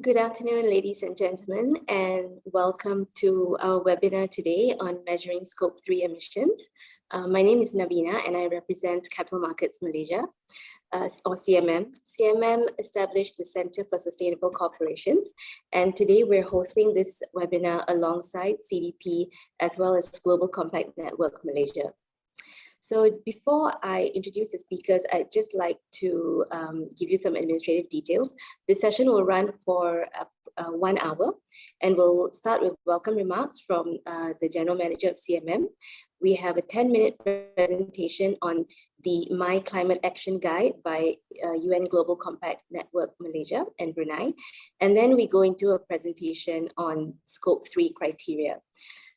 Good afternoon, ladies and gentlemen, and welcome to our webinar today on measuring Scope 3 emissions. My name is Navina and I represent Capital Markets Malaysia, or CMM. CMM established the Center for Sustainable Corporations, and today we're hosting this webinar alongside CDP as well as Global Compact Network Malaysia. So before I introduce the speakers, I'd just like to give you some administrative details. This session will run for 1 hour and we'll start with welcome remarks from the General Manager of CMM. We have a 10-minute presentation on the My Climate Action Guide by UN Global Compact Network Malaysia and Brunei. And then we go into a presentation on Scope 3 criteria.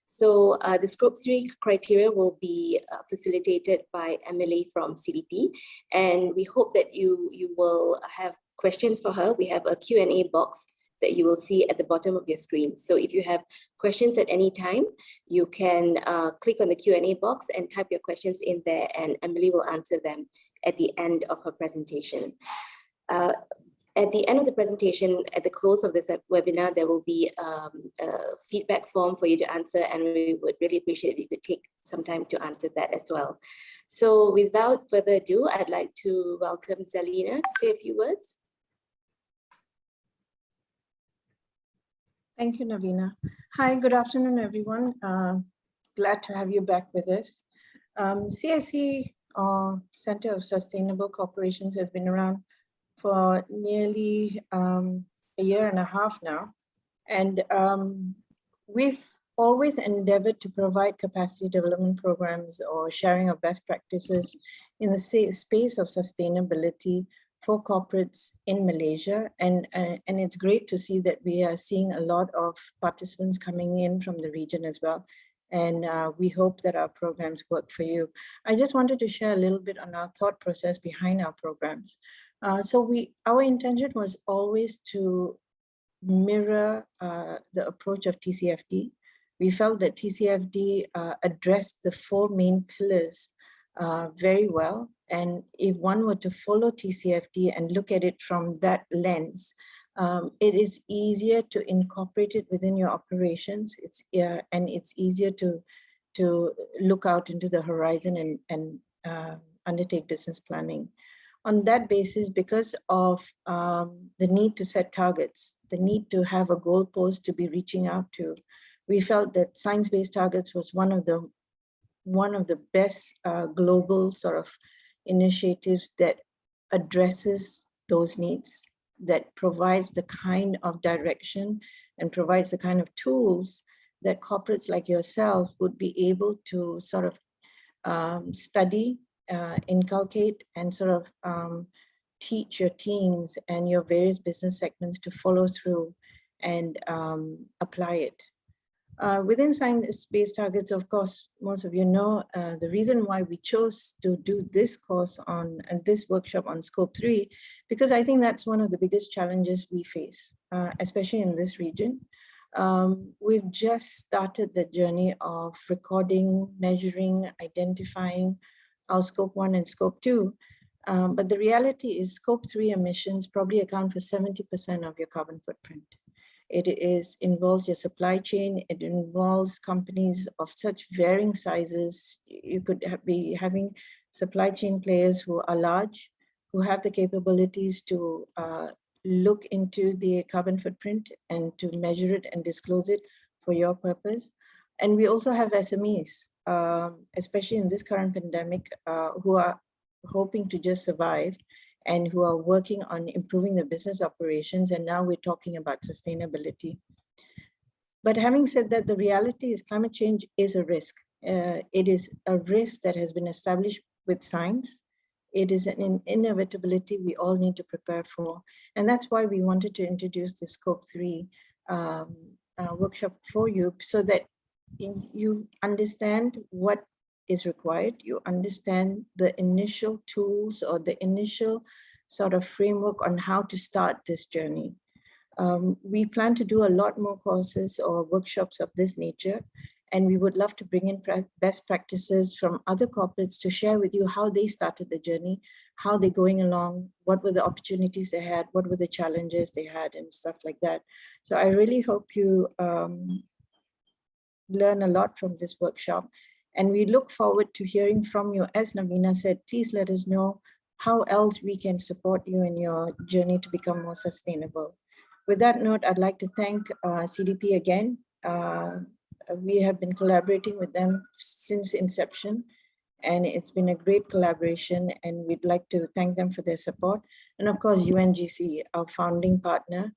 So the Scope 3 criteria will be facilitated by Amelie from CDP, and we hope that you will have questions for her. We have a Q&A box that you will see at the bottom of your screen. So if you have questions at any time, you can click on the Q&A box and type your questions in there, and Amelie will answer them at the end of her presentation. At the end of the presentation, at the close of this webinar, there will be a feedback form for you to answer, and we would really appreciate if you could take some time to answer that as well. So without further ado, I'd like to welcome Zelina to say a few words. Thank you, Navina. Hi, good afternoon, everyone. Glad to have you back with us. CSC, Center of Sustainable Corporations, has been around for nearly a year and a half now. And we've always endeavored to provide capacity development programs or sharing of best practices in the space of sustainability for corporates in Malaysia. And it's great to see that we are seeing a lot of participants coming in from the region as well. And we hope that our programs work for you. I just wanted to share a little bit on our thought process behind our programs. Our intention was always to mirror the approach of TCFD. We felt that TCFD addressed the 4 main pillars very well. And if one were to follow TCFD and look at it from that lens, it is easier to incorporate it within your operations. And it's easier to look out into the horizon and undertake business planning. On that basis, because of the need to set targets, the need to have a goalpost to be reaching out to, we felt that science-based targets was one of the best global sort of initiatives that addresses those needs, that provides the kind of direction and provides the kind of tools that corporates like yourself would be able to sort of study, inculcate, and sort of teach your teams and your various business segments to follow through and apply it. Within science-based targets, of course, most of you know the reason why we chose to do this course on and this workshop on Scope 3, because I think that's one of the biggest challenges we face, especially in this region. We've just started the journey of recording, measuring, identifying our Scope 1 and Scope 2. But the reality is Scope 3 emissions probably account for 70% of your carbon footprint. It involves your supply chain. It involves companies of such varying sizes. You could be having supply chain players who are large, who have the capabilities to look into the carbon footprint and to measure it and disclose it for your purpose. And we also have SMEs, especially in this current pandemic, who are hoping to just survive and who are working on improving the business operations. And now we're talking about sustainability. But having said that, the reality is climate change is a risk. It is a risk that has been established with science. It is an inevitability we all need to prepare for. And that's why we wanted to introduce the Scope 3 workshop for you, so that you understand what is required, you understand the initial tools or the initial sort of framework on how to start this journey. We plan to do a lot more courses or workshops of this nature, And we would love to bring in best practices from other corporates to share with you how they started the journey, how they're going along, what were the opportunities they had, what were the challenges they had, and stuff like that. So I really hope you learn a lot from this workshop. And we look forward to hearing from you. As Navina said, please let us know how else we can support you in your journey to become more sustainable. With that note, I'd like to thank CDP again. We have been collaborating with them since inception, and it's been a great collaboration, and we'd like to thank them for their support. And of course, Ungc, our founding partner,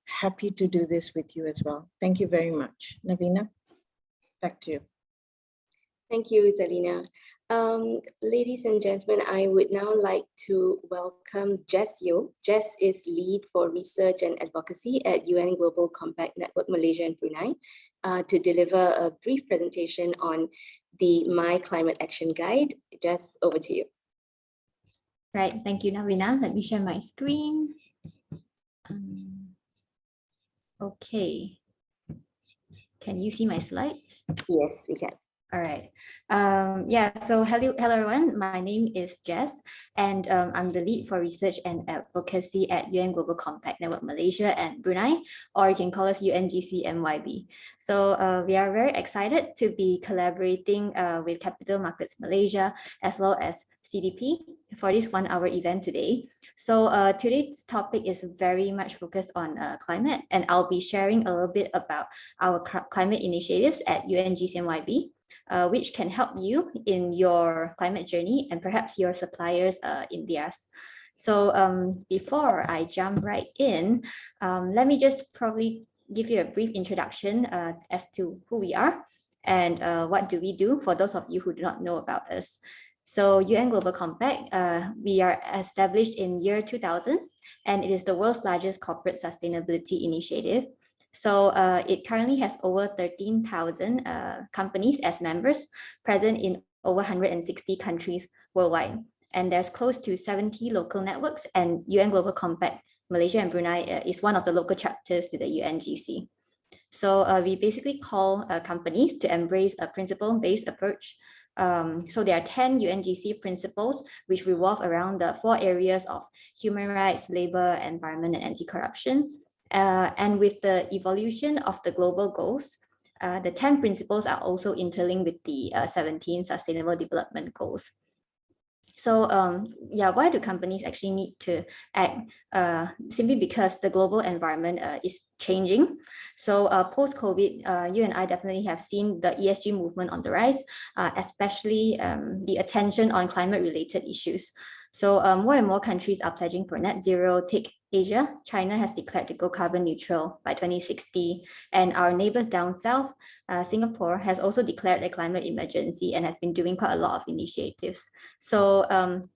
happy to do this with you as well. Thank you very much. Navina, back to you. Thank you, Zalina. Ladies and gentlemen, I would now like to welcome Jess Yeo. Jess is lead for research and advocacy at UN Global Compact Network Malaysia and Brunei to deliver a brief presentation on the My Climate Action Guide. Jess, over to you. Right, thank you, Navina. Let me share my screen. Okay. Can you see my slides? Yes, we can. All right. Yeah, so hello everyone. My name is Jess, and I'm the lead for research and advocacy at UN Global Compact Network Malaysia and Brunei, or you can call us Ungc MYB. So we are very excited to be collaborating with Capital Markets Malaysia as well as CDP for this 1-hour event today. So today's topic is very much focused on climate, and I'll be sharing a little bit about our climate initiatives at Ungc MYB. Which can help you in your climate journey and perhaps your suppliers in theirs. So before I jump right in, let me just probably give you a brief introduction as to who we are and what do we do for those of you who do not know about us. So UN Global Compact, we are established in year 2000, and it is the world's largest corporate sustainability initiative. So it currently has over 13,000 companies as members, present in over 160 countries worldwide. And there's close to 70 local networks, and UN Global Compact Malaysia and Brunei is one of the local chapters to the UNGC. So we basically call companies to embrace a principle-based approach. So there are 10 UNGC principles, which revolve around the 4 areas of human rights, labor, environment, and anti-corruption. And with the evolution of the global goals, the 10 principles are also interlinked with the 17 Sustainable Development Goals. So yeah, why do companies actually need to act? Simply because the global environment is changing. So post-COVID, you and I definitely have seen the ESG movement on the rise, especially the attention on climate-related issues. So more and more countries are pledging for net zero. Take Asia, China has declared to go carbon neutral by 2060. And our neighbors down south, Singapore, has also declared a climate emergency and has been doing quite a lot of initiatives. So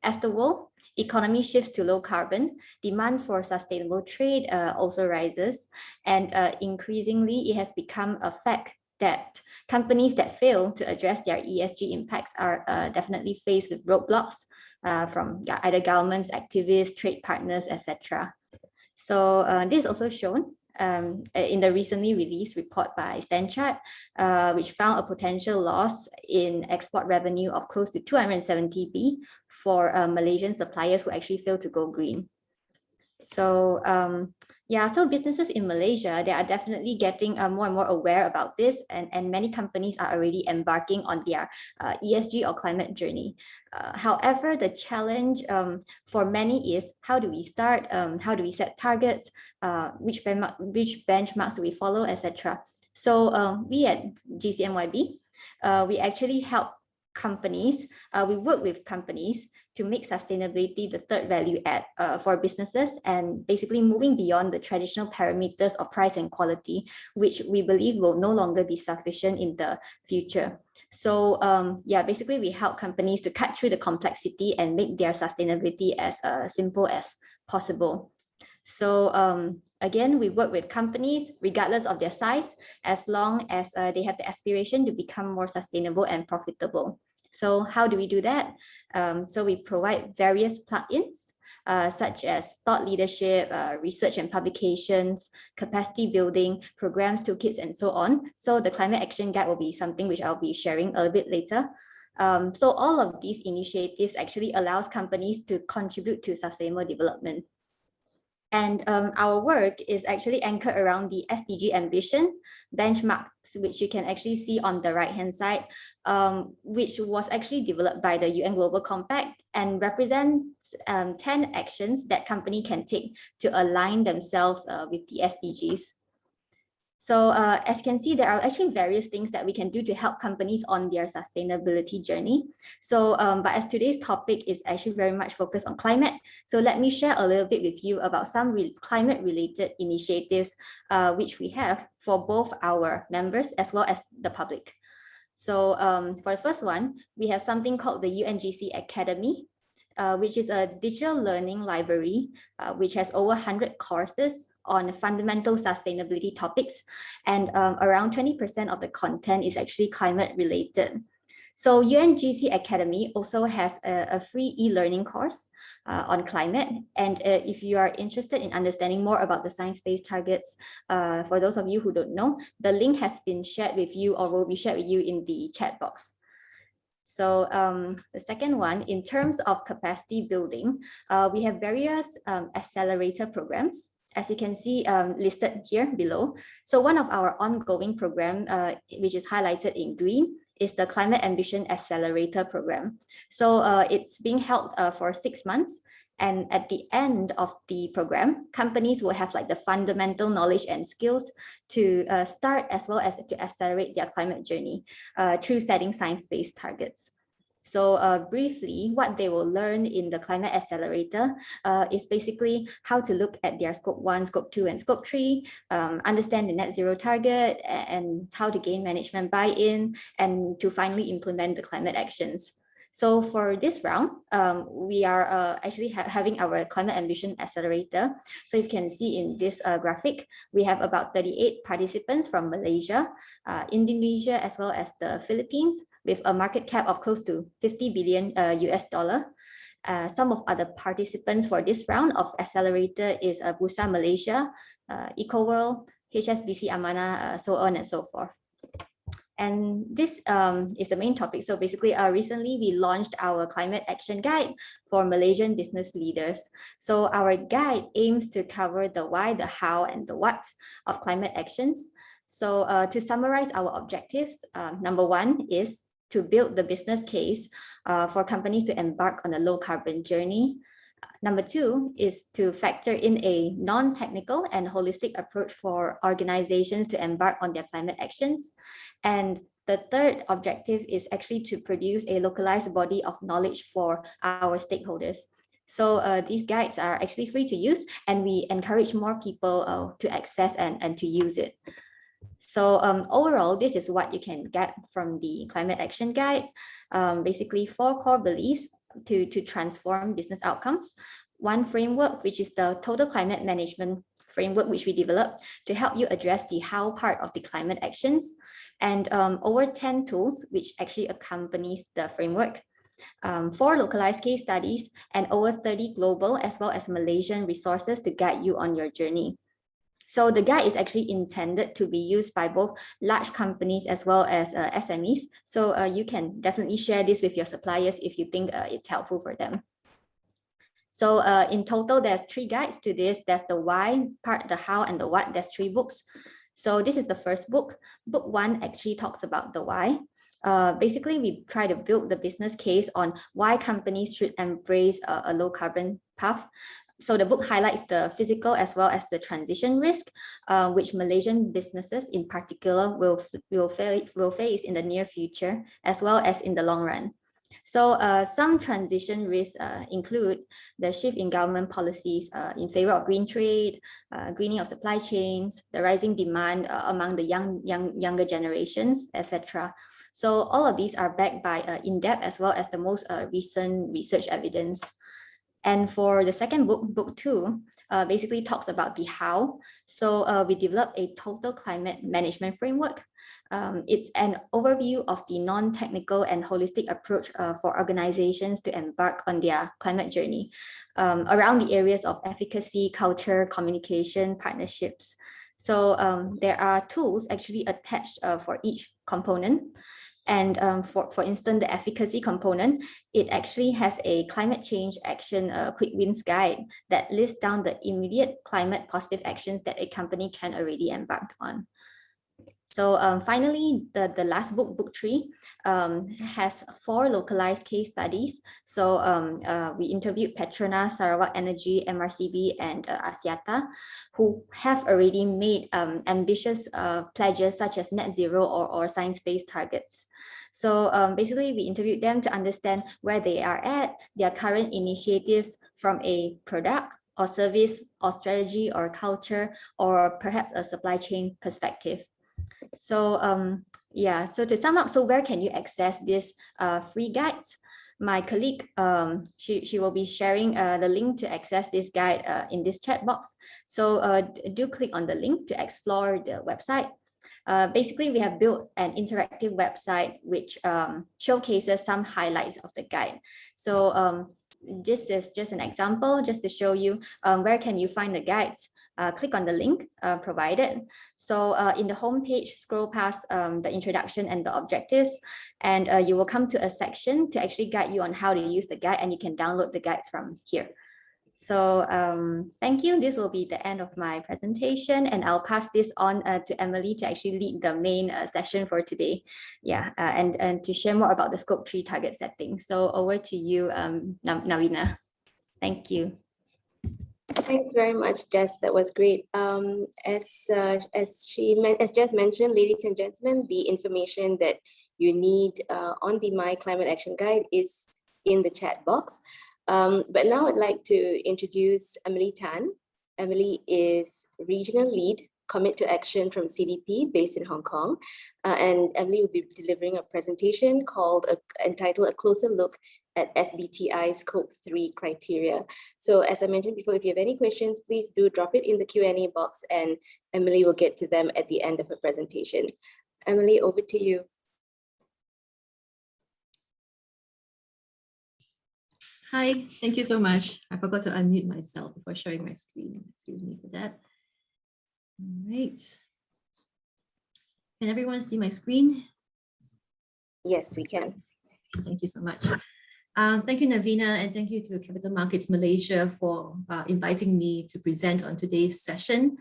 as the world economy shifts to low carbon, demand for sustainable trade also rises. And increasingly, it has become a fact that companies that fail to address their ESG impacts are definitely faced with roadblocks from either governments, activists, trade partners, etc. So this is also shown in the recently released report by Stanchart, which found a potential loss in export revenue of close to 270 billion for Malaysian suppliers who actually failed to go green. So yeah, so businesses in Malaysia, they are definitely getting more and more aware about this, and many companies are already embarking on their ESG or climate journey. However, the challenge for many is how do we start, how do we set targets, which benchmarks do we follow, etc. So we at GCMYB, we actually help companies, we work with companies to make sustainability the third value add for businesses, and basically moving beyond the traditional parameters of price and quality, which we believe will no longer be sufficient in the future. So yeah, basically we help companies to cut through the complexity and make their sustainability as simple as possible. So again, we work with companies regardless of their size, as long as they have the aspiration to become more sustainable and profitable. So how do we do that? So we provide various plugins such as thought leadership, research and publications, capacity building, programs, toolkits, and so on. So the climate action guide will be something which I'll be sharing a little bit later. So all of these initiatives actually allows companies to contribute to sustainable development. And our work is actually anchored around the Sdg Ambition Benchmarks, which you can actually see on the right-hand side, which was actually developed by the UN Global Compact and represents 10 actions that company can take to align themselves with the SDGs. So as you can see, there are actually various things that we can do to help companies on their sustainability journey. So, but as today's topic is actually very much focused on climate, so let me share a little bit with you about some climate-related initiatives which we have for both our members as well as the public. So for the first one, we have something called the Ungc Academy, which is a digital learning library, which has over 100 courses on fundamental sustainability topics, and around 20% of the content is actually climate related. So Ungc Academy also has a free e-learning course on climate. And if you are interested in understanding more about the science-based targets, for those of you who don't know, the link has been shared with you or will be shared with you in the chat box. So the second one, in terms of capacity building, we have various accelerator programs, as you can see listed here below. So one of our ongoing program, which is highlighted in green, is the Climate Ambition Accelerator Program. So it's being held for 6 months. And at the end of the program, companies will have like the fundamental knowledge and skills to start as well as to accelerate their climate journey through setting science-based targets. So briefly, what they will learn in the Climate Accelerator is basically how to look at their Scope 1, Scope 2, and Scope 3, understand the net zero target, and how to gain management buy-in, and to finally implement the climate actions. So for this round, we are actually having our Climate Ambition Accelerator. So you can see in this graphic, we have about 38 participants from Malaysia, Indonesia, as well as the Philippines, with a market cap of close to 50 billion US dollar. Some of other participants for this round of Accelerator is Bursa Malaysia, EcoWorld, HSBC Amanah, so on and so forth. And this is the main topic. So basically, recently we launched our climate action guide for Malaysian business leaders. So our guide aims to cover the why, the how, and the what of climate actions. So to summarize our objectives, number one is to build the business case for companies to embark on a low carbon journey. Number two is to factor in a non-technical and holistic approach for organizations to embark on their climate actions. And the third objective is actually to produce a localized body of knowledge for our stakeholders. So these guides are actually free to use, and we encourage more people to access and to use it. So overall, this is what you can get from the Climate Action Guide. Basically, 4 core beliefs to transform business outcomes. One framework, which is the Total Climate Management Framework, which we developed to help you address the how part of the climate actions. And over 10 tools, which actually accompanies the framework. 4 localized case studies, and over 30 global as well as Malaysian resources to guide you on your journey. So the guide is actually intended to be used by both large companies as well as SMEs. So you can definitely share this with your suppliers if you think it's helpful for them. So in total, there's 3 guides to this. There's the why part, the how, and the what. There's 3 books. So this is the first book. Book 1 actually talks about the why. Basically, we try to build the business case on why companies should embrace a low carbon path. So the book highlights the physical as well as the transition risk, which Malaysian businesses in particular will face in the near future, as well as in the long run. So some transition risks include the shift in government policies in favor of green trade, greening of supply chains, the rising demand among the younger generations, etc. So all of these are backed by in-depth as well as the most recent research evidence. And for the second book, book 2, basically talks about the how. So we developed a total climate management framework It's an overview of the non-technical and holistic approach for organizations to embark on their climate journey around the areas of efficacy, culture, communication, partnerships. So there are tools actually attached for each component. And for instance, the efficacy component, it actually has a climate change action quick wins guide that lists down the immediate climate positive actions that a company can already embark on. So finally, the last book, book 3, has 4 localized case studies. So we interviewed Petronas, Sarawak Energy, MRCB, and Axiata, who have already made ambitious pledges such as net zero or science-based targets. So basically, we interviewed them to understand where they are at, their current initiatives from a product or service or strategy or culture, or perhaps a supply chain perspective. So yeah, so to sum up, so where can you access these free guides? My colleague, she will be sharing the link to access this guide in this chat box. So do click on the link to explore the website. Basically, we have built an interactive website which showcases some highlights of the guide. So this is just an example, just to show you where can you find the guides. Click on the link provided. So in the home page, scroll past the introduction and the objectives, and you will come to a section to actually guide you on how to use the guide, and you can download the guides from here. So thank you. This will be the end of my presentation, and I'll pass this on to Emily to actually lead the main session for today. Yeah, and to share more about the Scope 3 target setting. So over to you, Navina. Thank you. Thanks very much, Jess. That was great. As Jess mentioned, ladies and gentlemen, the information that you need on the My Climate Action Guide is in the chat box. But now I'd like to introduce Amelie Tan. Amelie is Regional Lead Commit to Action from CDP based in Hong Kong. And Amelie will be delivering a presentation entitled A Closer Look at SBTi Scope 3 Criteria. So as I mentioned before, if you have any questions, please do drop it in the Q&A box and Amelie will get to them at the end of her presentation. Amelie, over to you. Hi, thank you so much. I forgot to unmute myself before sharing my screen. Excuse me for that. All right. Can everyone see my screen? Yes, we can. Thank you so much. Thank you, Navina, and thank you to Capital Markets Malaysia for inviting me to present on today's session.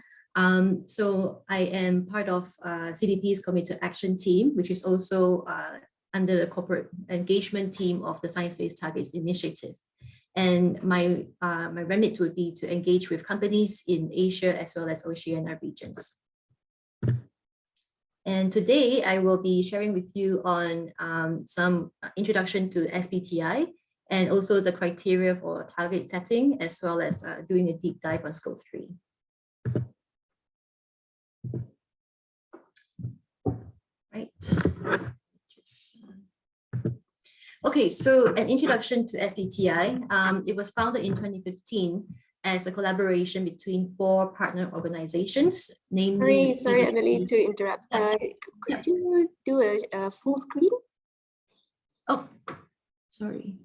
So I am part of CDP's Commit to Action team, which is also under the corporate engagement team of the Science-Based Targets Initiative. And my remit would be to engage with companies in Asia as well as Oceania regions. And today I will be sharing with you on some introduction to SBTi and also the criteria for target setting, as well as doing a deep dive on Scope 3. Right. Okay, so an introduction to SBTi. It was founded in 2015 as a collaboration between 4 partner organizations, namely... Sorry, Amelie, to interrupt. Could you do a full screen? Oh, sorry.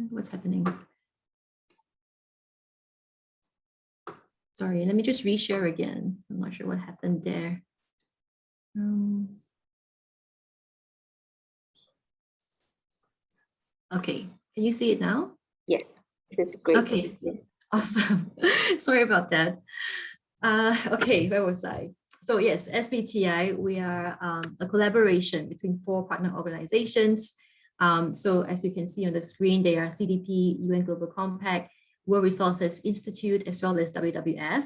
What's happening? Sorry, let me just reshare again. I'm not sure what happened there. Okay, can you see it now? Yes, this is great. Okay, awesome. Sorry about that. Okay, where was I? So yes, SBTi, we are a collaboration between 4 partner organizations. So as you can see on the screen, they are CDP, UN Global Compact, World Resources Institute, as well as WWF.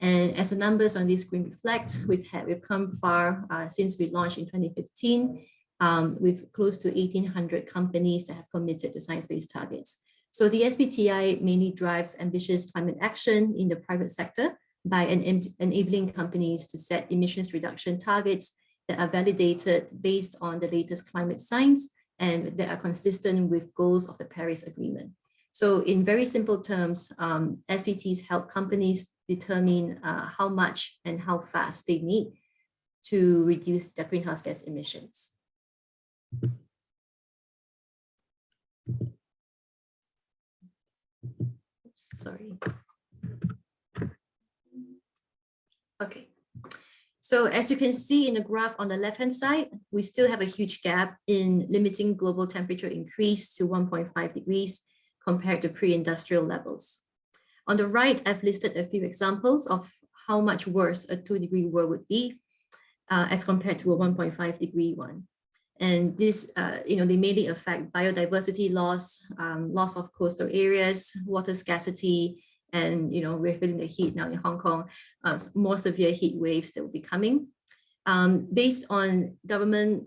And as the numbers on this screen reflect, we've come far since we launched in 2015. With close to 1,800 companies that have committed to science-based targets. So the SBTi mainly drives ambitious climate action in the private sector by enabling companies to set emissions reduction targets that are validated based on the latest climate science and that are consistent with goals of the Paris Agreement. So in very simple terms, SBTs help companies determine how much and how fast they need to reduce their greenhouse gas emissions. Oops, sorry. Okay. So as you can see in the graph on the left-hand side, we still have a huge gap in limiting global temperature increase to 1.5 degrees compared to pre-industrial levels. On the right, I've listed a few examples of how much worse a 2-degree world would be as compared to a 1.5 degree one. And this, they mainly affect biodiversity loss, loss of coastal areas, water scarcity, and we're feeling the heat now in Hong Kong, more severe heat waves that will be coming. Based on government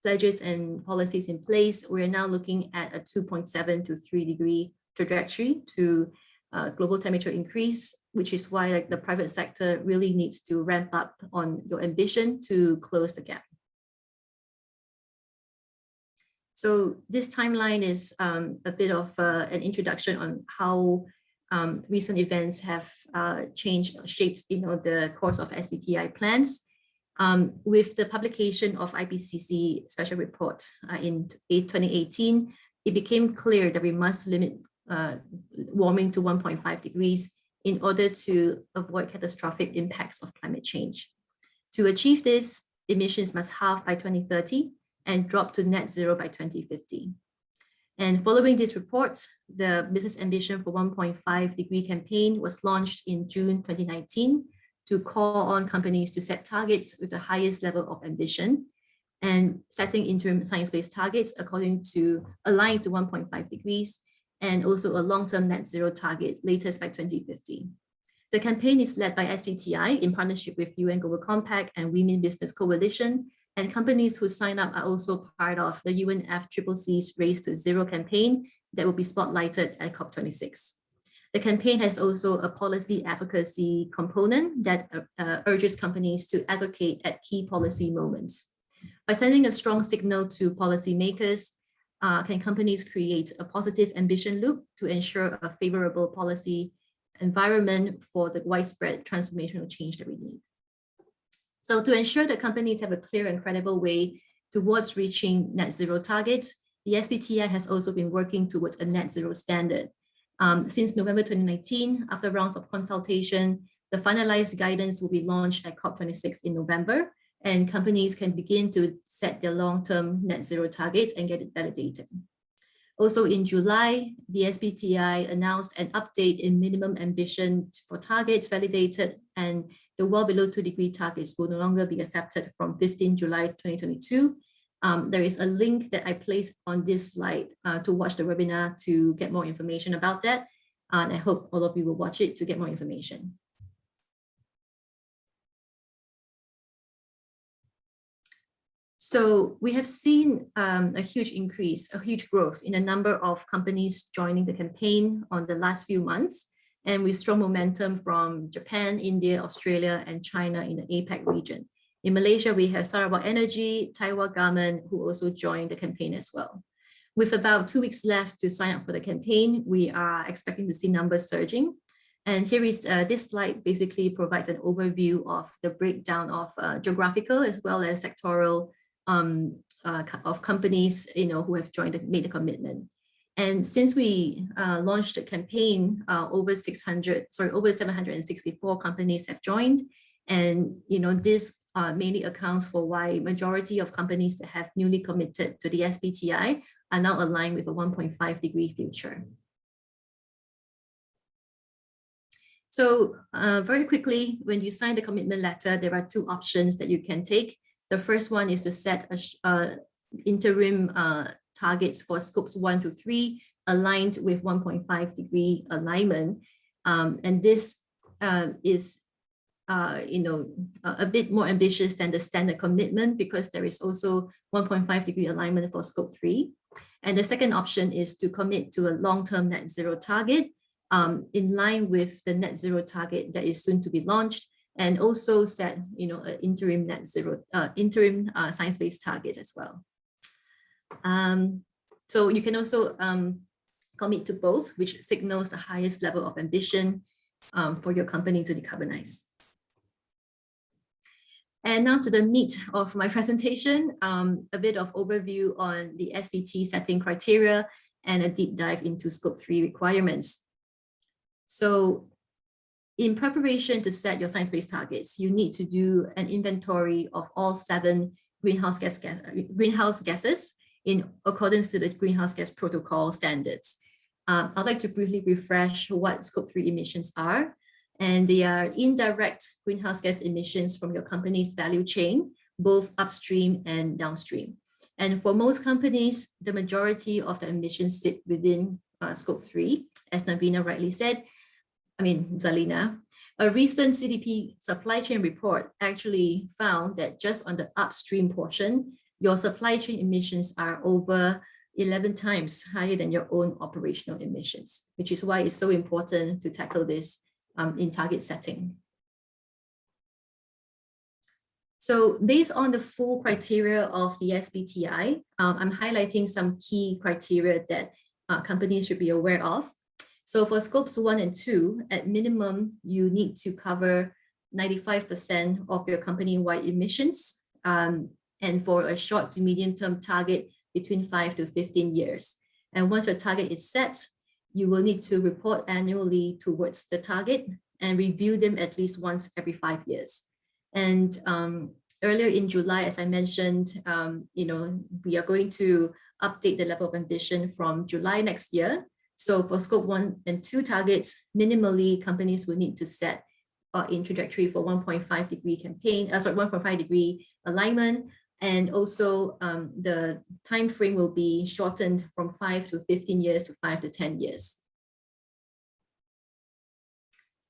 pledges and policies in place, we're now looking at a 2.7 to 3 degree trajectory to global temperature increase, which is why the private sector really needs to ramp up on your ambition to close the gap. So this timeline is a bit of an introduction on how recent events have shaped the course of SBTi plans. With the publication of IPCC special report in 2018, it became clear that we must limit warming to 1.5 degrees in order to avoid catastrophic impacts of climate change. To achieve this, emissions must halve by 2030 and drop to net zero by 2050. And following this report, the Business Ambition for 1.5 degree campaign was launched in June 2019 to call on companies to set targets with the highest level of ambition and setting interim science-based targets aligned to 1.5 degrees and also a long-term net zero target latest by 2050. The campaign is led by SBTi in partnership with UN Global Compact and Women Business Coalition, and companies who sign up are also part of the UNFCCC's Race to Zero campaign that will be spotlighted at COP26. The campaign has also a policy advocacy component that urges companies to advocate at key policy moments. By sending a strong signal to policymakers, can companies create a positive ambition loop to ensure a favorable policy environment for the widespread transformational change that we need. So to ensure that companies have a clear and credible way towards reaching net zero targets, the SBTi has also been working towards a net zero standard. Since November 2019, after rounds of consultation, the finalized guidance will be launched at COP26 in November, and companies can begin to set their long-term net zero targets and get it validated. Also in July, the SBTi announced an update in minimum ambition for targets validated, and the well below 2 degree targets will no longer be accepted from 15 July 2022. There is a link that I placed on this slide to watch the webinar to get more information about that. And I hope all of you will watch it to get more information. So we have seen a huge growth in the number of companies joining the campaign on the last few months, and with strong momentum from Japan, India, Australia, and China in the APAC region. In Malaysia, we have Sarawak Energy, Taiwan government, who also joined the campaign as well. With about 2 weeks left to sign up for the campaign, we are expecting to see numbers surging. And here is this slide basically provides an overview of the breakdown of geographical as well as sectoral of companies who have made the commitment. And since we launched the campaign, over 764 companies have joined, and this mainly accounts for why majority of companies that have newly committed to the SBTi are now aligned with a 1.5 degree future. So very quickly, when you sign the commitment letter, there are 2 options that you can take. The first one is to set interim targets for scopes 1 to 3 aligned with 1.5 degree alignment. And this is a bit more ambitious than the standard commitment because there is also 1.5 degree alignment for scope 3. And the second option is to commit to a long-term net zero target in line with the net zero target that is soon to be launched, and also set an interim net zero, interim science-based targets as well. So you can also commit to both, which signals the highest level of ambition for your company to decarbonize. And now to the meat of my presentation, a bit of overview on the SBT setting criteria and a deep dive into Scope 3 requirements. So in preparation to set your science-based targets, you need to do an inventory of all 7 greenhouse gases in accordance to the Greenhouse Gas Protocol standards. I'd like to briefly refresh what Scope 3 emissions are. And they are indirect greenhouse gas emissions from your company's value chain, both upstream and downstream. And for most companies, the majority of the emissions sit within Scope 3, as Navina rightly said. Zalina. A recent CDP supply chain report actually found that just on the upstream portion, your supply chain emissions are over 11 times higher than your own operational emissions, which is why it's so important to tackle this in target setting. So based on the full criteria of the SBTi, I'm highlighting some key criteria that companies should be aware of. So for scopes 1 and 2, at minimum, you need to cover 95% of your company-wide emissions, and for a short to medium term target between 5 to 15 years. And once your target is set, you will need to report annually towards the target and review them at least once every 5 years. And earlier in July, as I mentioned, we are going to update the level of ambition from July next year. So for scope 1 and 2 targets, minimally companies will need to set in trajectory for 1.5 degree alignment. And also the time frame will be shortened from 5 to 15 years to 5 to 10 years.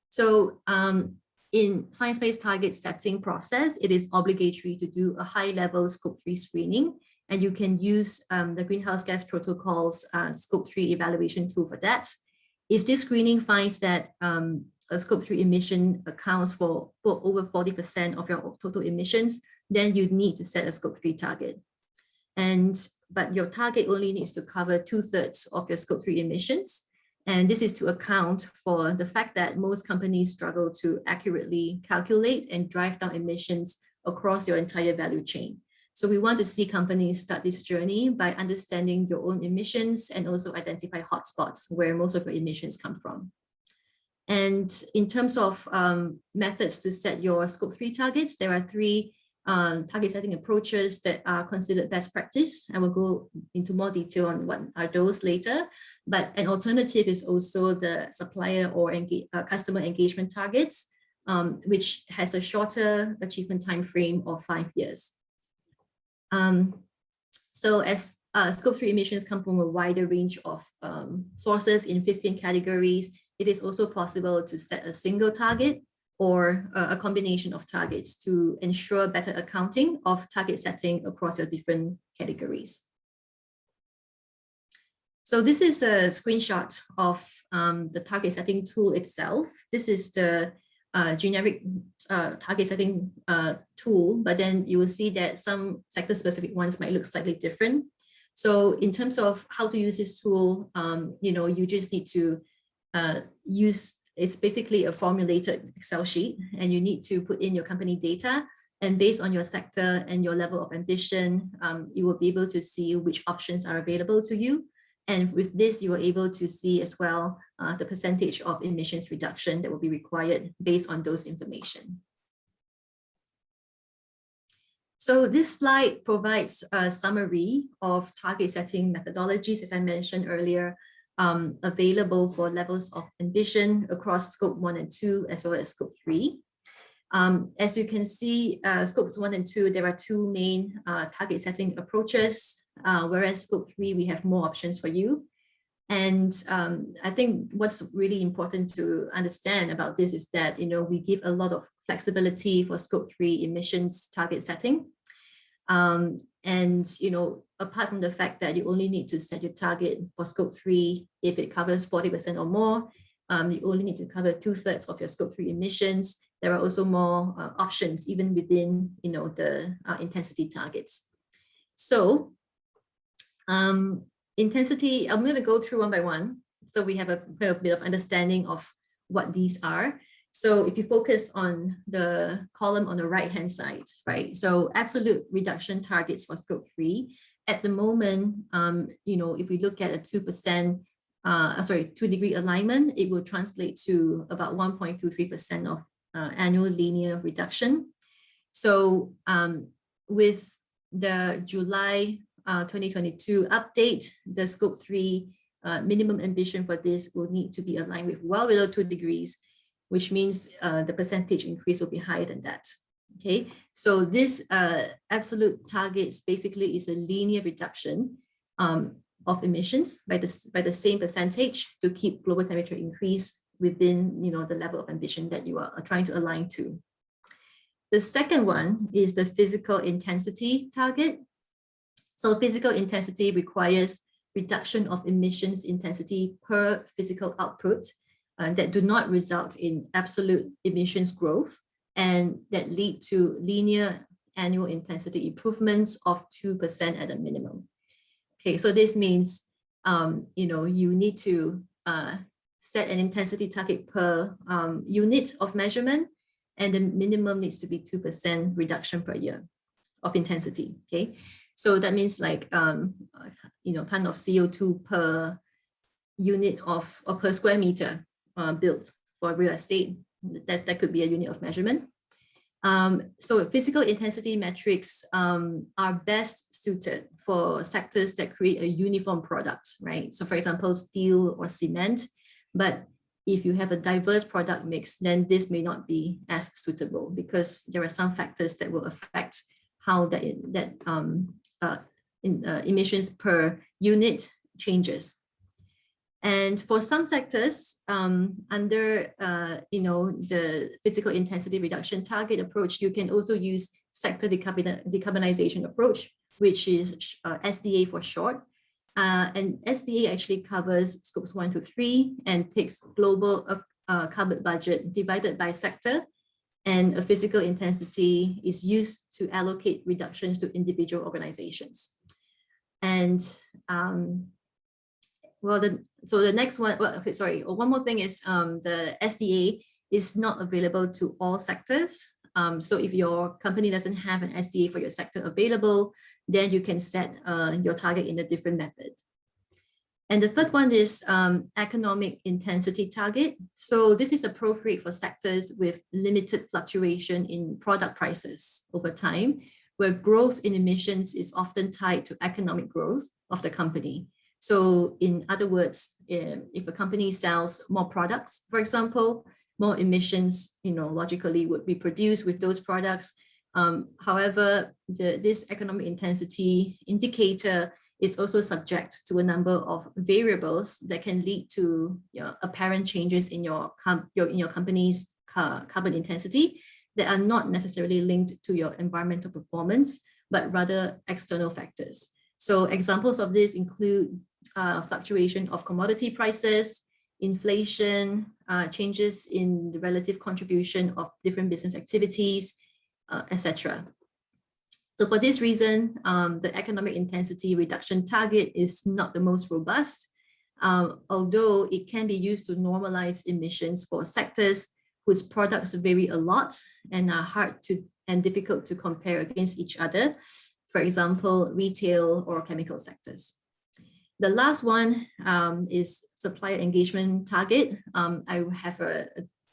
So in science-based target setting process, it is obligatory to do a high-level Scope 3 screening, and you can use the Greenhouse Gas Protocol's Scope 3 evaluation tool for that. If this screening finds that a Scope 3 emission accounts for over 40% of your total emissions, then you need to set a Scope 3 target. But your target only needs to cover 2/3 of your Scope 3 emissions. And this is to account for the fact that most companies struggle to accurately calculate and drive down emissions across your entire value chain. So we want to see companies start this journey by understanding your own emissions and also identify hotspots where most of your emissions come from. And in terms of methods to set your Scope 3 targets, there are 3 target setting approaches that are considered best practice. I will go into more detail on what are those later. But an alternative is also the supplier or customer engagement targets, which has a shorter achievement time frame of 5 years. So as Scope 3 emissions come from a wider range of sources in 15 categories, it is also possible to set a single target or a combination of targets to ensure better accounting of target setting across your different categories. So this is a screenshot of the target setting tool itself. This is the generic target setting tool, but then you will see that some sector specific ones might look slightly different. So in terms of how to use this tool, you just need to it's basically a formulated Excel sheet, and you need to put in your company data, and based on your sector and your level of ambition, you will be able to see which options are available to you. And with this, you are able to see as well the percentage of emissions reduction that will be required based on those information. So this slide provides a summary of target setting methodologies, as I mentioned earlier, available for levels of ambition across Scope 1 and 2, as well as Scope 3. As you can see, Scopes 1 and 2, there are 2 main target setting approaches, whereas Scope 3, we have more options for you. And I think what's really important to understand about this is that, we give a lot of flexibility for Scope 3 emissions target setting. And, apart from the fact that you only need to set your target for Scope 3 if it covers 40% or more, you only need to cover 2/3 of your Scope 3 emissions. There are also more options even within, the intensity targets. So intensity, I'm going to go through one by one, so we have a bit of understanding of what these are. So if you focus on the column on the right-hand side, right? So absolute reduction targets for scope 3. At the moment, if we look at a 2%, 2-degree alignment, it will translate to about 1.23% of annual linear reduction. So with the July 2022 update, the scope 3 minimum ambition for this will need to be aligned with well below 2 degrees, which means the percentage increase will be higher than that. Okay, so this absolute targets basically is a linear reduction of emissions by the same percentage to keep global temperature increase within the level of ambition that you are trying to align to. The second one is the physical intensity target. So physical intensity requires reduction of emissions intensity per physical output that do not result in absolute emissions growth and that lead to linear annual intensity improvements of 2% at a minimum. Okay, so this means you need to set an intensity target per unit of measurement, and the minimum needs to be 2% reduction per year of intensity. Okay, so that means like ton of CO2 per unit of or per square meter built for real estate. That could be a unit of measurement. So physical intensity metrics are best suited for sectors that create a uniform product, right? So for example, steel or cement. But if you have a diverse product mix, then this may not be as suitable because there are some factors that will affect how emissions per unit changes. And for some sectors, under the physical intensity reduction target approach, you can also use sector decarbonization approach, which is SDA for short. And SDA actually covers scopes 1 to 3 and takes global carbon budget divided by sector. And a physical intensity is used to allocate reductions to individual organizations. And so the next one, one more thing is the SDA is not available to all sectors. So if your company doesn't have an SDA for your sector available, then you can set your target in a different method. And the third one is economic intensity target. So this is appropriate for sectors with limited fluctuation in product prices over time, where growth in emissions is often tied to economic growth of the company. So in other words, if a company sells more products, for example, more emissions, logically would be produced with those products. However, this economic intensity indicator is also subject to a number of variables that can lead to apparent changes in your company's carbon intensity that are not necessarily linked to your environmental performance, but rather external factors. So examples of this include fluctuation of commodity prices, inflation, changes in the relative contribution of different business activities, etc. So for this reason, the economic intensity reduction target is not the most robust, although it can be used to normalize emissions for sectors whose products vary a lot and are hard and difficult to compare against each other. For example, retail or chemical sectors. The last one is supplier engagement target. I will have a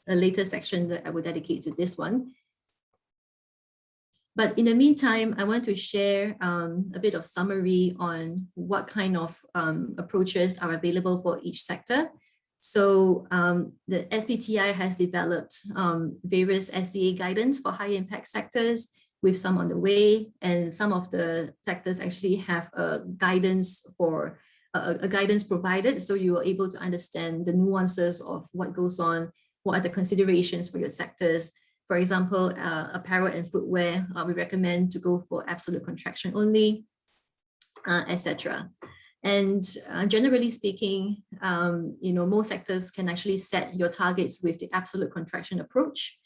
later section that I will dedicate to this one. But in the meantime, I want to share a bit of summary on what kind of approaches are available for each sector. So the SBTi has developed various SDA guidance for high impact sectors, with some on the way, and some of the sectors actually have a guidance provided, so you are able to understand the nuances of what goes on, what are the considerations for your sectors. For example, apparel and footwear, we recommend to go for absolute contraction only, etc. And generally speaking, most sectors can actually set your targets with the absolute contraction approach,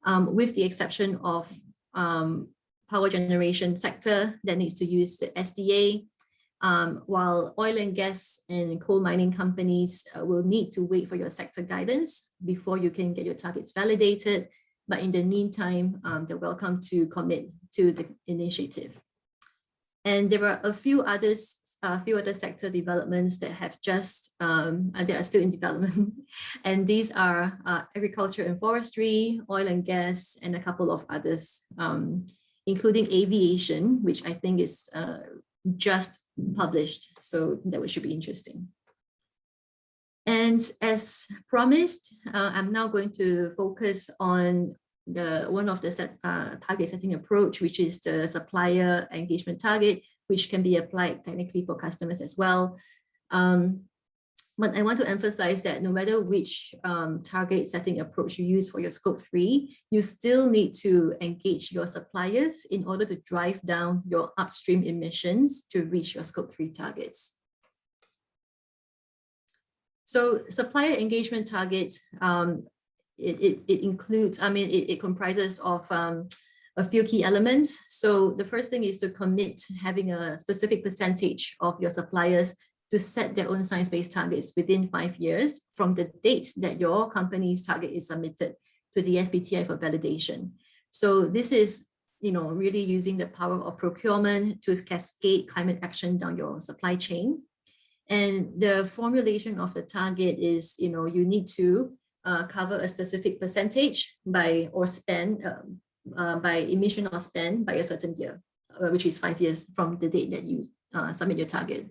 with the exception of power generation sector that needs to use the SDA. while oil and gas and coal mining companies will need to wait for your sector guidance before you can get your targets validated. But in the meantime, they're welcome to commit to the initiative. And there are a few other sector developments that have just, they are still in development. And these are agriculture and forestry, oil and gas, and a couple of others, including aviation, which I think is just published. So that should be interesting. And as promised, I'm now going to focus on one of the target setting approach, which is the supplier engagement target, which can be applied technically for customers as well. But I want to emphasize that no matter which target setting approach you use for your scope 3, you still need to engage your suppliers in order to drive down your upstream emissions to reach your scope 3 targets. So supplier engagement targets, it includes, it comprises of a few key elements. So the first thing is to commit having a specific percentage of your suppliers to set their own science-based targets within 5 years from the date that your company's target is submitted to the SBTi for validation. So this is, really using the power of procurement to cascade climate action down your supply chain. And the formulation of the target is, you need to cover a specific percentage by emission or spend by a certain year, which is 5 years from the date that you submit your target.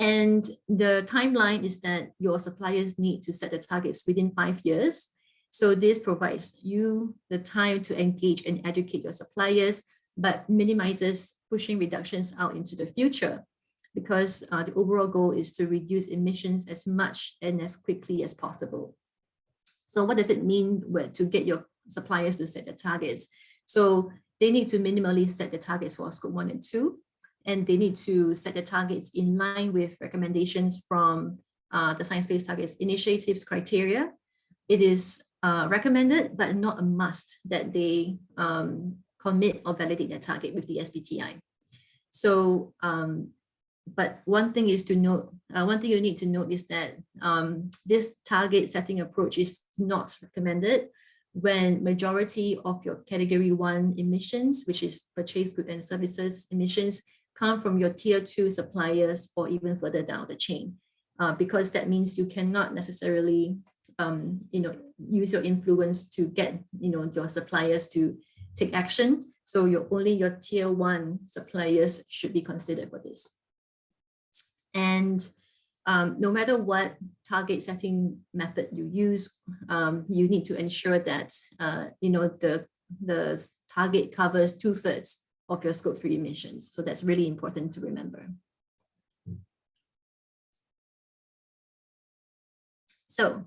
And the timeline is that your suppliers need to set the targets within 5 years. So this provides you the time to engage and educate your suppliers, but minimizes pushing reductions out into the future, because the overall goal is to reduce emissions as much and as quickly as possible. So what does it mean to get your suppliers to set their targets? So they need to minimally set the targets for scope 1 and 2, and they need to set the targets in line with recommendations from the Science-Based Targets Initiative's criteria. It is recommended, but not a must, that they commit or validate their target with the SBTi. So, but one thing you need to note is that this target setting approach is not recommended when majority of your category 1 emissions, which is purchased goods and services emissions, come from your tier 2 suppliers or even further down the chain, because that means you cannot necessarily use your influence to get your suppliers to take action. So only your tier 1 suppliers should be considered for this. And no matter what target setting method you use, you need to ensure that the target covers 2/3 of your scope 3 emissions. So that's really important to remember. So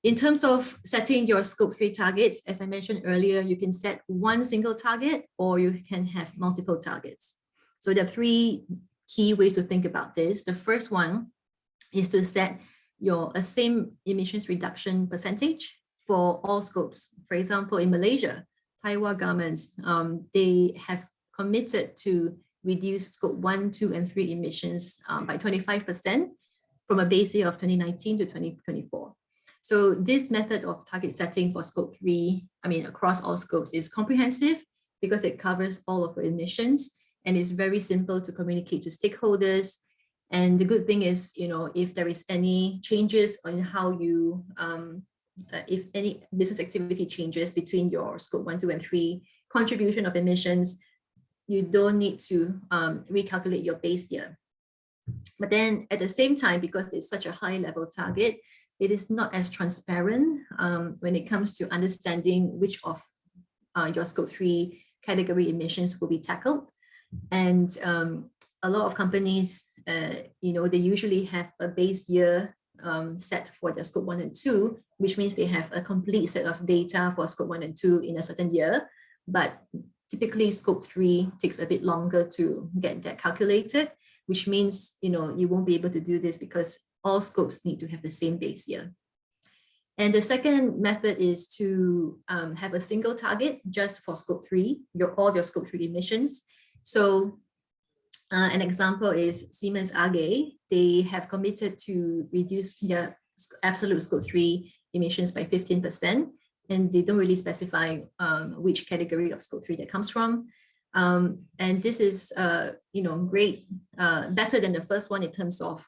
in terms of setting your scope 3 targets, as I mentioned earlier, you can set one single target or you can have multiple targets. So there are 3 key ways to think about this. The first one is to set a same emissions reduction percentage for all scopes. For example, in Malaysia, Taiwan governments, they have committed to reduce scope 1, 2, and 3 emissions by 25% from a base year of 2019 to 2024. So this method of target setting for scope 3, across all scopes, is comprehensive because it covers all of the emissions and is very simple to communicate to stakeholders. And the good thing is, if there is any changes on how you, if any business activity changes between your scope 1, 2, and 3 contribution of emissions, you don't need to recalculate your base year. But then at the same time, because it's such a high level target, it is not as transparent when it comes to understanding which of your scope 3 category emissions will be tackled. And a lot of companies, they usually have a base year set for their scope 1 and 2, which means they have a complete set of data for scope 1 and 2 in a certain year. But typically scope 3 takes a bit longer to get that calculated, which means, you won't be able to do this because all scopes need to have the same base year. And the second method is to have a single target just for scope 3, all your scope 3 emissions. So An example is Siemens AG. They have committed to reduce their absolute scope 3 emissions by 15%, and they don't really specify which category of scope 3 that comes from. And this is, great, better than the first one in terms of,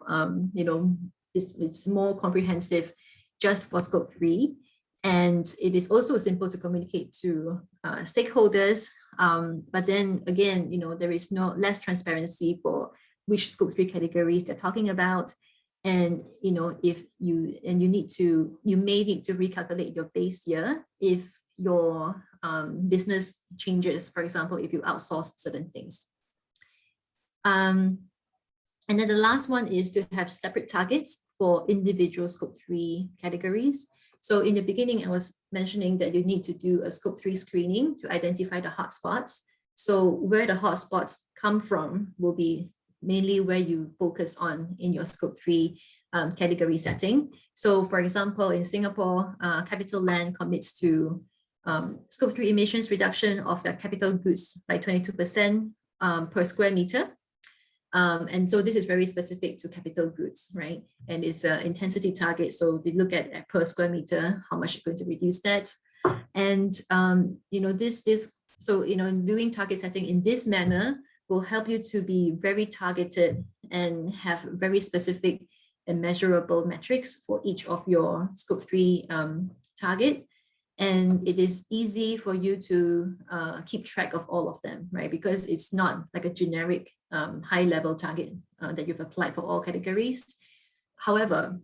it's more comprehensive just for scope 3. And it is also simple to communicate to stakeholders. But then again, there is less transparency for which scope 3 categories they're talking about. And, if you may need to recalculate your base year if your business changes, for example, if you outsource certain things. And then the last one is to have separate targets for individual scope 3 categories. So in the beginning, I was mentioning that you need to do a scope 3 screening to identify the hotspots. So where the hotspots come from will be mainly where you focus on in your scope 3 category setting. So for example, in Singapore, Capital Land commits to scope 3 emissions reduction of their capital goods by 22% per square meter. And so this is very specific to capital goods, right? And it's an intensity target. So they look at per square meter, how much you're going to reduce that. And, doing target setting in this manner will help you to be very targeted and have very specific and measurable metrics for each of your scope 3 target. And it is easy for you to keep track of all of them, right? Because it's not like a generic high-level target that you've applied for all categories. However,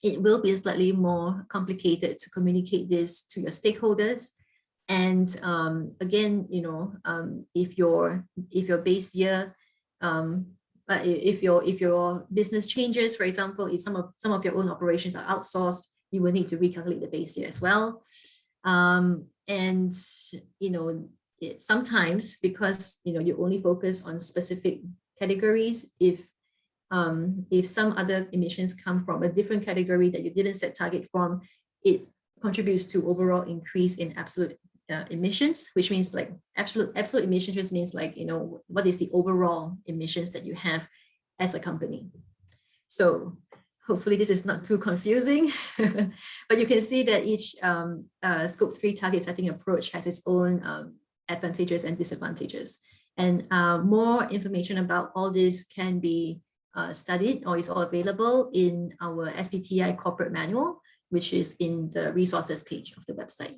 it will be slightly more complicated to communicate this to your stakeholders. And again, if your base year, if your business changes, for example, if some of your own operations are outsourced, you will need to recalculate the base year as well. Sometimes because you only focus on specific categories, if some other emissions come from a different category that you didn't set target from, it contributes to overall increase in absolute emissions, which means like absolute emissions just means like, what is the overall emissions that you have as a company. So hopefully this is not too confusing, but you can see that each scope 3 target setting approach has its own advantages and disadvantages. And more information about all this can be studied or is all available in our SBTi corporate manual, which is in the resources page of the website.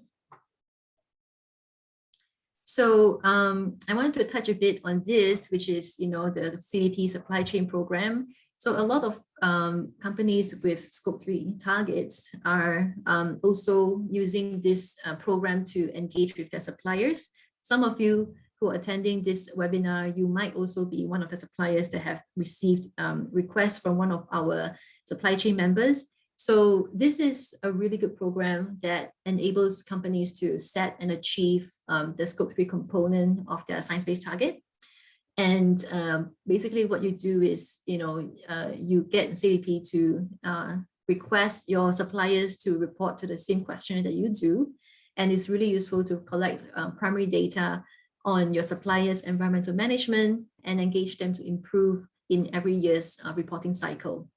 So I wanted to touch a bit on this, which is, the CDP supply chain program. So a lot of companies with scope 3 targets are also using this program to engage with their suppliers. Some of you who are attending this webinar, you might also be one of the suppliers that have received requests from one of our supply chain members. So this is a really good program that enables companies to set and achieve the scope 3 component of their science-based target. And basically what you do is, you get CDP to request your suppliers to report to the same questionnaire that you do. And it's really useful to collect primary data on your suppliers' environmental management and engage them to improve in every year's reporting cycle.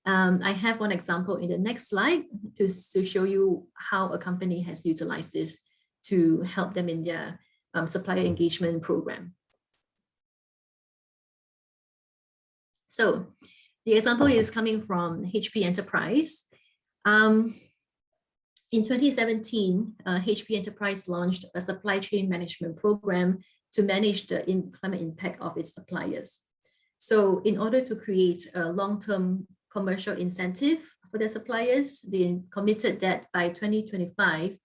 I have one example in the next slide to show you how a company has utilized this to help them in their supplier engagement program. So the example is coming from HP Enterprise. In 2017, HP Enterprise launched a supply chain management program to manage the climate impact of its suppliers. So in order to create a long-term commercial incentive for their suppliers, they committed that by 2025,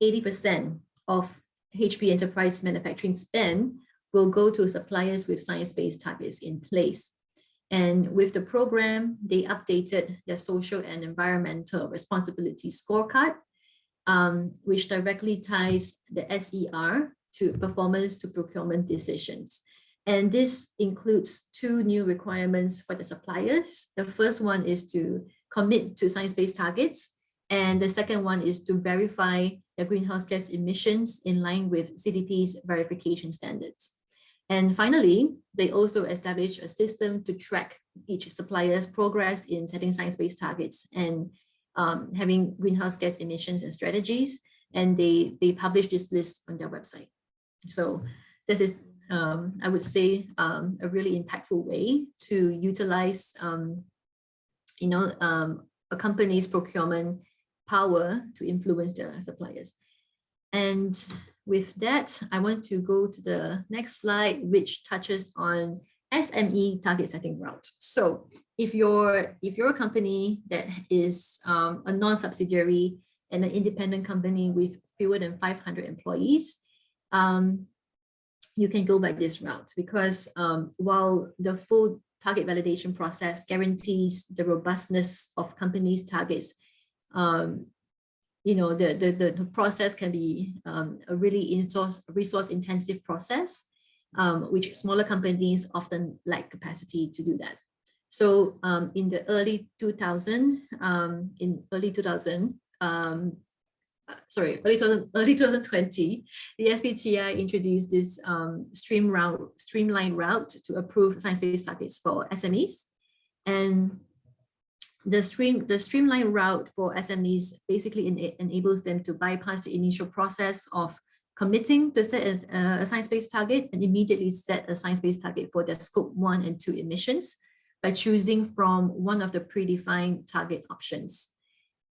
80% of HP Enterprise manufacturing spend will go to suppliers with science-based targets in place. And with the program, they updated their social and environmental responsibility scorecard, which directly ties the SER to performance to procurement decisions. And this includes 2 new requirements for the suppliers. The first one is to commit to science-based targets. And the second one is to verify the greenhouse gas emissions in line with CDP's verification standards. And finally, they also establish a system to track each supplier's progress in setting science-based targets and having greenhouse gas emissions and strategies. And they publish this list on their website. So this is, I would say, a really impactful way to utilize, a company's procurement power to influence their suppliers. And with that, I want to go to the next slide, which touches on SME target setting route. So if you're a company that is a non-subsidiary and an independent company with fewer than 500 employees, you can go by this route because while the full target validation process guarantees the robustness of companies' targets, the process can be a really resource-intensive process, which smaller companies often lack capacity to do that. So in the early 2020, the SBTi introduced this streamlined route to approve science-based targets for SMEs. And the streamlined route for SMEs basically enables them to bypass the initial process of committing to set a science-based target and immediately set a science-based target for their scope 1 and 2 emissions by choosing from one of the predefined target options.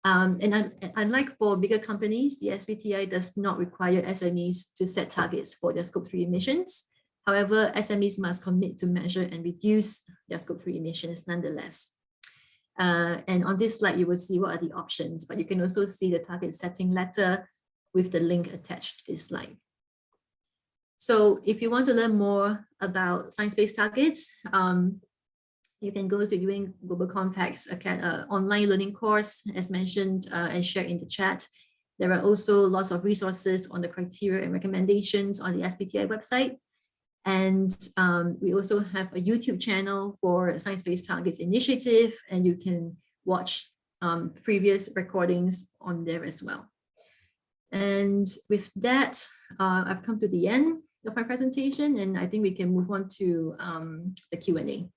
And unlike for bigger companies, the SBTi does not require SMEs to set targets for their scope 3 emissions. However, SMEs must commit to measure and reduce their scope 3 emissions nonetheless. And on this slide, you will see what are the options, but you can also see the target setting letter with the link attached to this slide. So if you want to learn more about science-based targets, you can go to UN Global Compact's online learning course, as mentioned and shared in the chat. There are also lots of resources on the criteria and recommendations on the SBTi website. And we also have a YouTube channel for Science-Based Targets Initiative, and you can watch previous recordings on there as well. And with that, I've come to the end of my presentation, and I think we can move on to the Q&A.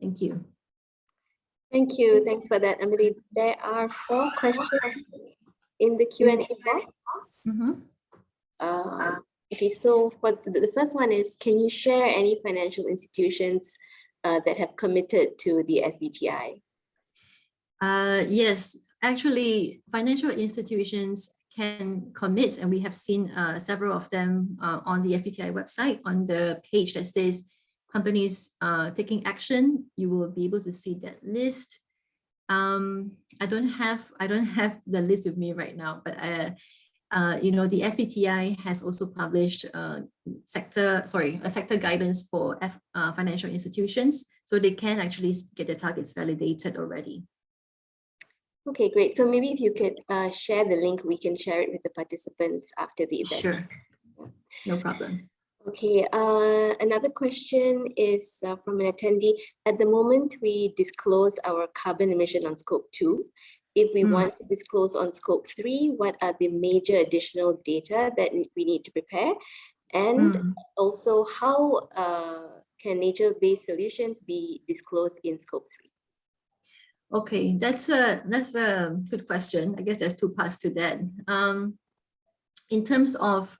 Thank you. Thank you. Thanks for that, Amelie. There are 4 questions in the Q&A box. Okay, so what the first one is, can you share any financial institutions that have committed to the SBTi? Yes, actually, financial institutions can commit, and we have seen several of them on the SBTi website. On the page that says companies taking action, you will be able to see that list. I don't have the list with me right now, but the SBTi has also published a sector guidance for financial institutions, so they can actually get their targets validated already. Okay, great. So maybe if you could share the link, we can share it with the participants after the event. Sure, no problem. Okay, another question is from an attendee. At the moment, we disclose our carbon emission on scope 2. If we want to disclose on scope 3, what are the major additional data that we need to prepare? And also, how can nature-based solutions be disclosed in scope 3? Okay, that's a good question. I guess there's 2 parts to that. In terms of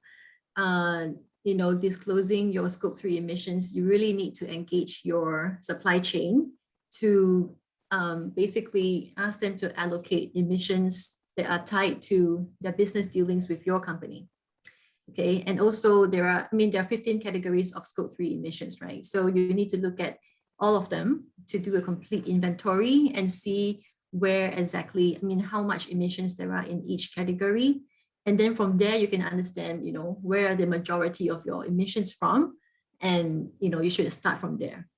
disclosing your scope 3 emissions, you really need to engage your supply chain to basically ask them to allocate emissions that are tied to their business dealings with your company. Okay, and also there are 15 categories of scope 3 emissions, right? So you need to look at all of them to do a complete inventory and see where exactly, how much emissions there are in each category. And then from there, you can understand, where are the majority of your emissions from, and, you should start from there.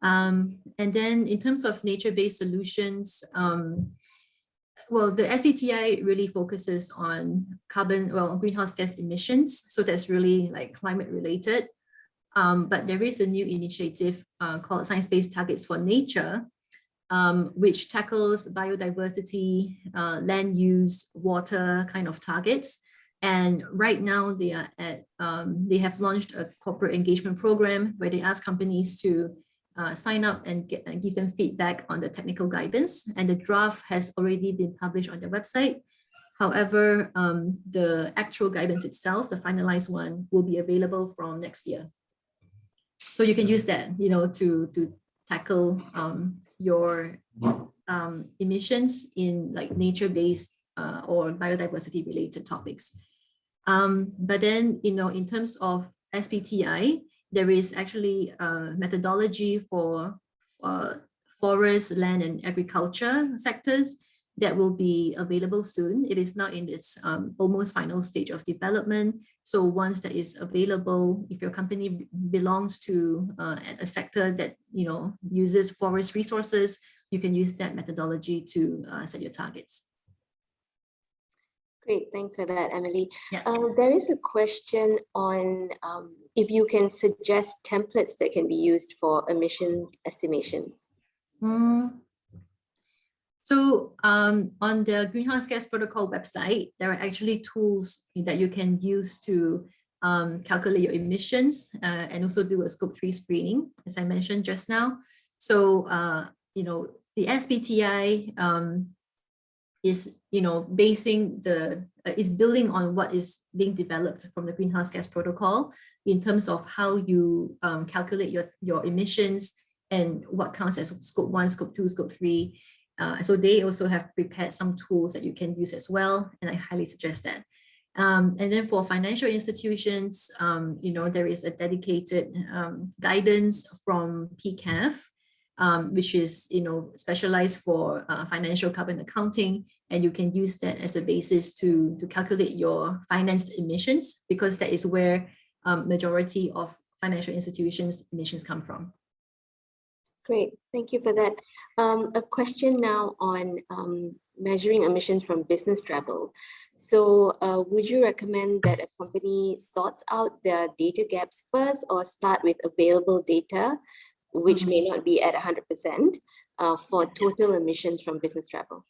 And then in terms of nature-based solutions, well, the SBTi really focuses on greenhouse gas emissions. So that's really like climate related. But there is a new initiative called Science-Based Targets for Nature, which tackles biodiversity, land use, water kind of targets. And right now they are at, they have launched a corporate engagement program where they ask companies to sign up and give them feedback on the technical guidance. And the draft has already been published on their website. However, the actual guidance itself, the finalized one, will be available from next year. So you can use that, to tackle your emissions in like nature-based or biodiversity-related topics. But then, in terms of SBTi, there is actually a methodology for forest, land, and agriculture sectors that will be available soon. It is now in its almost final stage of development. So once that is available, if your company belongs to a sector that uses forest resources, you can use that methodology to set your targets. Great, thanks for that, Amelie. Yeah. There is a question on if you can suggest templates that can be used for emission estimations. So on the Greenhouse Gas Protocol website, there are actually tools that you can use to calculate your emissions and also do a Scope 3 screening, as I mentioned just now. So, the SBTi is, is building on what is being developed from the Greenhouse Gas Protocol in terms of how you calculate your emissions and what counts as Scope 1, Scope 2, Scope 3. So they also have prepared some tools that you can use as well, and I highly suggest that. And then for financial institutions, there is a dedicated guidance from PCAF, which is specialized for financial carbon accounting, and you can use that as a basis to calculate your financed emissions, because that is where majority of financial institutions' emissions come from. Great, thank you for that. A question now on measuring emissions from business travel. So would you recommend that a company sorts out their data gaps first, or start with available data, which may not be at 100%, for total emissions from business travel?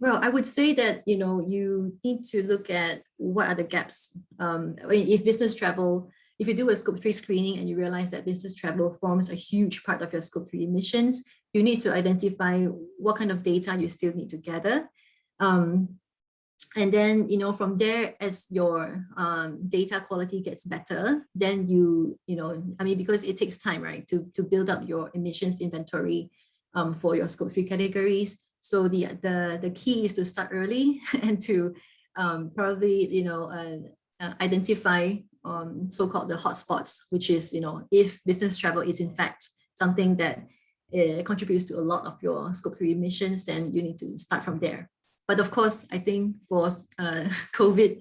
Well, I would say that, you need to look at what are the gaps. If business travel, if you do a Scope 3 screening and you realize that business travel forms a huge part of your Scope 3 emissions, you need to identify what kind of data you still need to gather. And then, from there, as your data quality gets better, then because it takes time, right, to build up your emissions inventory for your Scope 3 categories. So the key is to start early and to probably, identify so-called the hotspots, which is, if business travel is in fact something that contributes to a lot of your Scope 3 emissions, then you need to start from there. But of course, I think for COVID,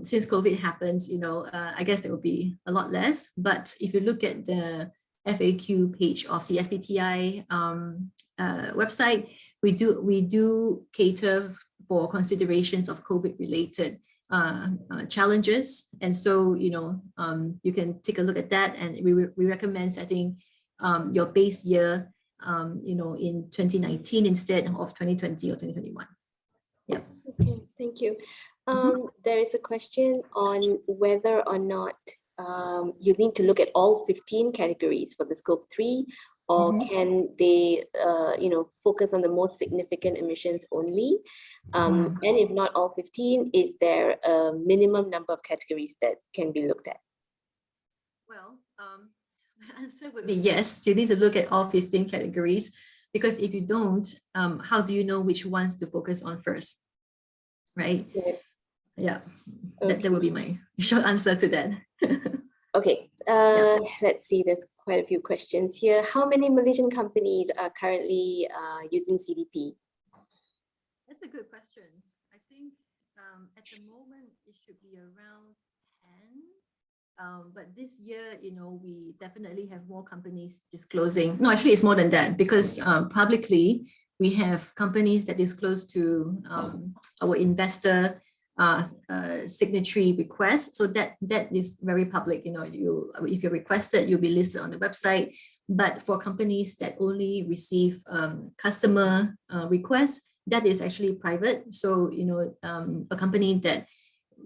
since COVID happens, I guess there will be a lot less. But if you look at the FAQ page of the SBTi website, we do cater for considerations of COVID-related challenges, and so you can take a look at that, and we recommend setting your base year in 2019 instead of 2020 or 2021. Yeah. Okay, thank you. There is a question on whether or not you need to look at all 15 categories for the Scope 3, or can they focus on the most significant emissions only? And if not all 15, is there a minimum number of categories that can be looked at? Well, my answer would be yes, you need to look at all 15 categories, because if you don't, how do you know which ones to focus on first, right? Yeah, that would be my short answer to that. Okay, let's see, there's quite a few questions here. How many Malaysian companies are currently using CDP? That's a good question. I think at the moment it should be around 10. But this year, we definitely have more companies disclosing. No, actually it's more than that, because publicly we have companies that disclose to our investor signatory request. So that is very public. If you're requested, you'll be listed on the website. But for companies that only receive customer requests, that is actually private. So, you know, a company that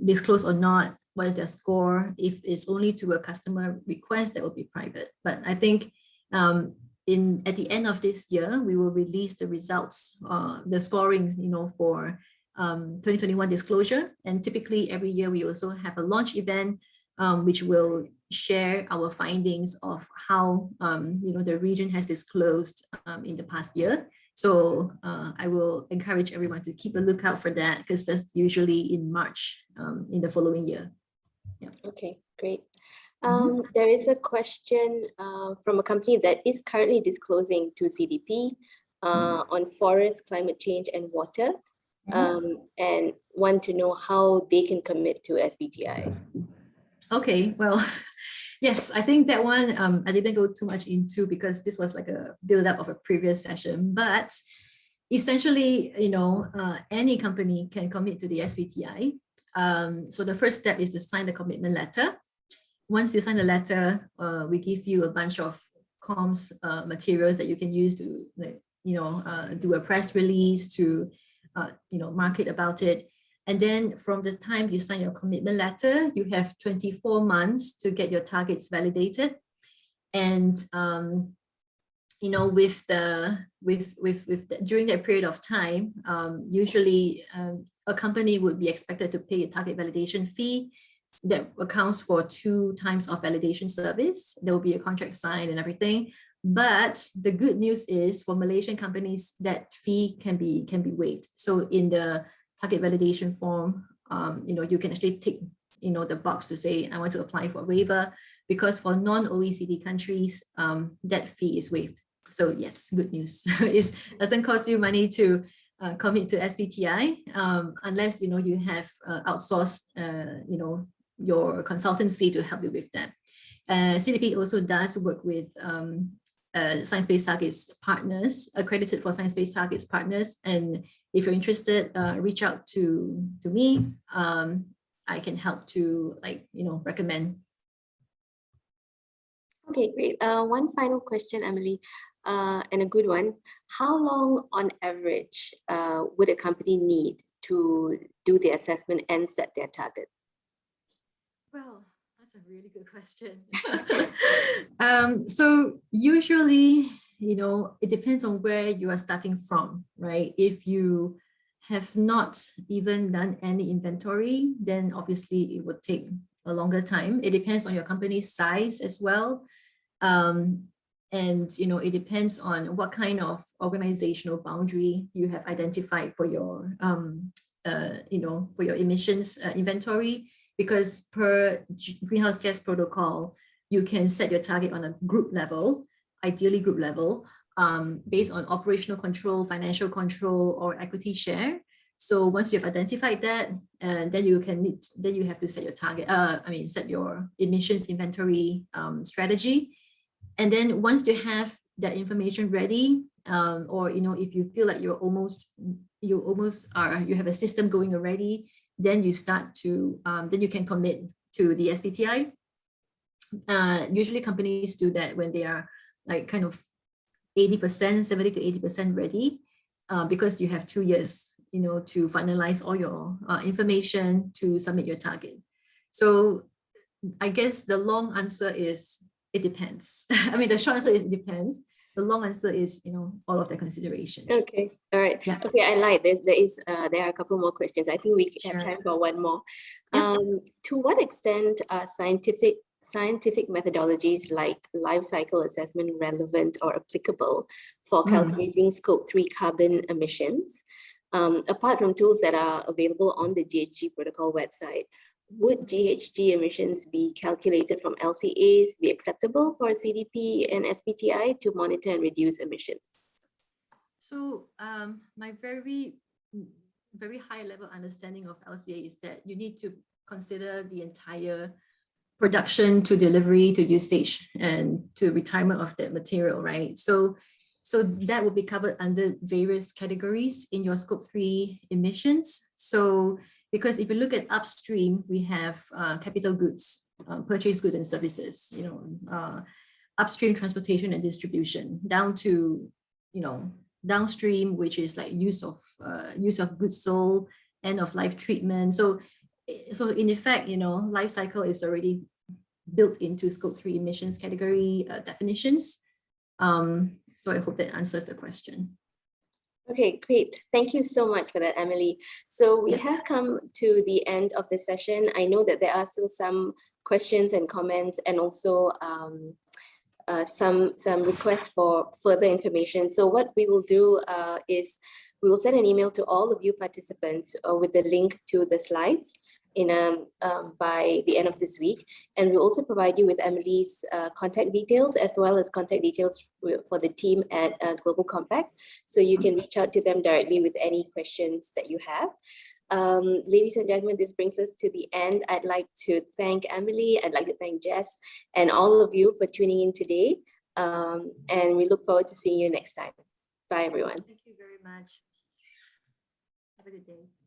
disclose or not, what is their score? If it's only to a customer request, that will be private. But I think at the end of this year, we will release the results, the scoring, you know, for 2021 disclosure. And typically every year we also have a launch event, which will share our findings of how you know, the region has disclosed in the past year. So I will encourage everyone to keep a lookout for that, because that's usually in March in the following year. Yeah. Okay, great. There is a question from a company that is currently disclosing to CDP on forest, climate change, and water, and want to know how they can commit to SBTi. Okay, well, yes, I think that one I didn't go too much into because this was like a build-up of a previous session. But essentially, you know, any company can commit to the SBTi. So the first step is to sign the commitment letter. Once you sign the letter, we give you a bunch of comms materials that you can use to, you know, do a press release, to, you know, market about it. And then from the time you sign your commitment letter, you have 24 months to get your targets validated. And, you know, during that period of time, usually a company would be expected to pay a target validation fee that accounts for 2 times of validation service. There will be a contract signed and everything. But the good news is, for Malaysian companies, that fee can be waived. So in the target validation form, you know, you can actually tick, you know, the box to say, I want to apply for a waiver, because for non-OECD countries, that fee is waived. So yes, good news. It doesn't cost you money to commit to SBTi, unless, you know, you have outsourced, you know, your consultancy to help you with that. CDP also does work with science-based targets partners, accredited for science-based targets partners. And if you're interested, reach out to me. I can help to, like, you know, recommend. Okay, great. One final question, Amelie, and a good one. How long on average would a company need to do the assessment and set their target? Well, that's a really good question. So usually, you know, it depends on where you are starting from, right? If you have not even done any inventory, then obviously it would take a longer time. It depends on your company's size as well. And, you know, it depends on what kind of organizational boundary you have identified for your, you know, for your emissions inventory. Because per greenhouse gas protocol, you can set your target on a group level, ideally group level, based on operational control, financial control, or equity share. So once you've identified that, then you have to set your target. Set your emissions inventory strategy. And then once you have that information ready, or, you know, if you feel like you have a system going already, then you start to, then you can commit to the SBTi. Usually companies do that when they are like kind of 80%, 70 to 80% ready, because you have 2 years, you know, to finalize all your information to submit your target. So I guess the long answer is, it depends. I mean, the short answer is it depends. The long answer is, you know, all of the considerations. Okay, all right. Yeah. Okay, I like this. There are a couple more questions. I think we have time for one more. Yeah. To what extent are scientific methodologies like life cycle assessment relevant or applicable for calculating Scope 3 carbon emissions? Apart from tools that are available on the GHG protocol website, would GHG emissions be calculated from LCAs be acceptable for CDP and SBTi to monitor and reduce emissions? So my very, very high level understanding of LCA is that you need to consider the entire production to delivery to usage and to retirement of that material, right? So that will be covered under various categories in your Scope 3 emissions. So because if you look at upstream, we have capital goods, purchase goods and services, you know, upstream transportation and distribution, down to, you know, downstream, which is like use of goods sold, end of life treatment. So in effect, life cycle is already built into Scope 3 emissions category definitions. So I hope that answers the question. Okay, great. Thank you so much for that, Amelie. So we have come to the end of the session. I know that there are still some questions and comments, and also some requests for further information. So what we will do is we will send an email to all of you participants with the link to the slides by the end of this week. And we'll also provide you with Amelie's contact details, as well as contact details for the team at Global Compact. So you can reach out to them directly with any questions that you have. Ladies and gentlemen, this brings us to the end. I'd like to thank Amelie, I'd like to thank Jess, and all of you for tuning in today. And we look forward to seeing you next time. Bye, everyone. Thank you very much. Have a good day.